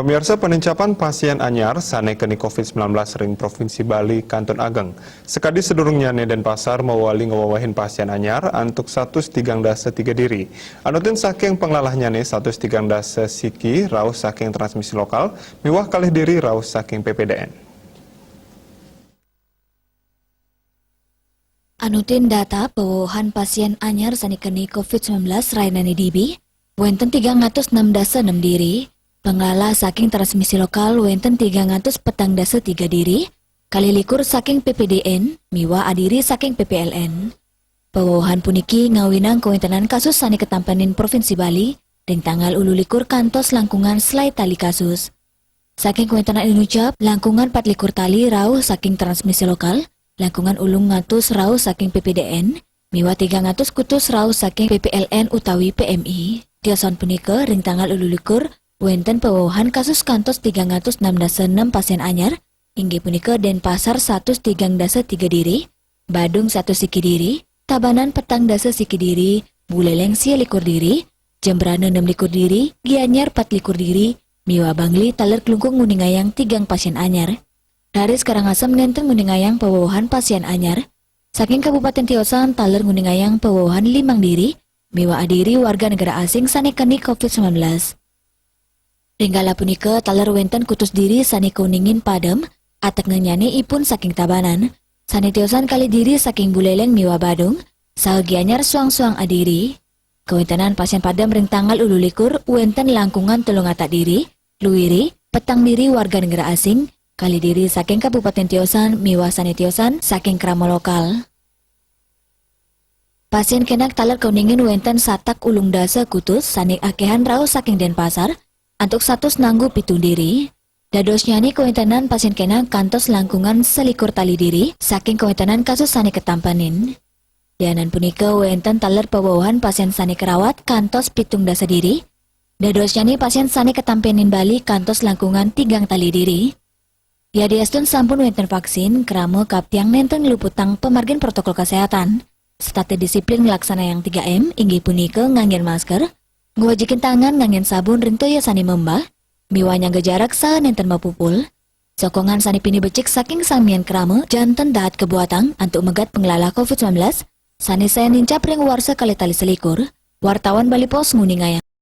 Pemirsa, penencapan pasien anyar sanekeni COVID-19 ring Provinsi Bali Kanton Ageng. Sekadi sedurungnya Denpasar mewali ngewawahin pasien anyar antuk 103 diri. Anutin saking penglalahnya 103 siki raus saking transmisi lokal, miwah kalih diri raus saking PPDN. Anutin data pewohan pasien anyar sanekeni COVID-19 rainani dibi, wenten 306 diri. Pengelola saking transmisi lokal wenten 300 3 diri, kali likur saking PPDN, miwa adiri saking PPLN. Pewohan puniki ngawinang kewentanan kasus sani ketampanin Provinsi Bali, ring tanggal ulu likur kantos langkungan selai tali kasus. Saking kewentanan inucap, langkungan 4 likur tali rauh saking transmisi lokal, langkungan ulung ngatus rauh saking PPDN, miwa 300 kutus rauh saking PPLN utawi PMI. Tioson punika ring tanggal ulu likur, wenten pewohan kasus kantos 306 pasien anyar, inggih punika Denpasar 103 diri, Badung 1 siki diri, Tabanan petang siki diri, Buleleng 1 diri, Jembrana 6 diri, Gianyar 4 diri, Miwa Bangli taler kelungkung nguningayang 3 pasien anyar. Dari Karangasem nenten nguningayang pewohan pasien anyar, saking Kabupaten Tiosan taler nguningayang pewohan 5 diri, miwa adiri warga negara asing sanekeni COVID-19. Ringgala punika taler wenten kutus diri sani kuningin padem, atek ngenyane ipun saking Tabanan, sani tiosan kali diri saking Buleleng miwa Badung, sahagianyar suang-suang adiri. Kewentanan pasien padem ring tanggal ulu likur, wenten langkungan telungata diri, luwiri, petang diri warga negara asing, kali diri saking Kabupaten Tiosan miwa sani tiosan saking krama lokal. Pasien kenak taler kuningin wenten satak ulung dasa kutus sani akehan rau saking Denpasar, antuk 100 nanggu pitung diri. Dadosnya ni kewentanan pasien kena kantos langkungan selikur tali diri saking kewentanan kasus sani ketampanin. Dianan punika wenten taler pewohan pasien sani kerawat kantos pitung dasa diri. Dadosnya ni pasien sani ketampanin Bali kantos langkungan 3 tali diri. Ya diastun sampun wenten vaksin keramo kaptiang nenten luputang pemargin protokol kesehatan. State disiplin melaksana yang 3M inggih punika nganggen masker, ngwajikin tangan nganggen sabun rinto ya sani membah, miwanya jarak sa nenten mapupul, sokongan sani pini becik saking samian kerama janten dahat kebuatan antuk megat pengelala COVID-19, sani saya nincap ring warsa kali tali selikur, wartawan Bali Pos nguningaya.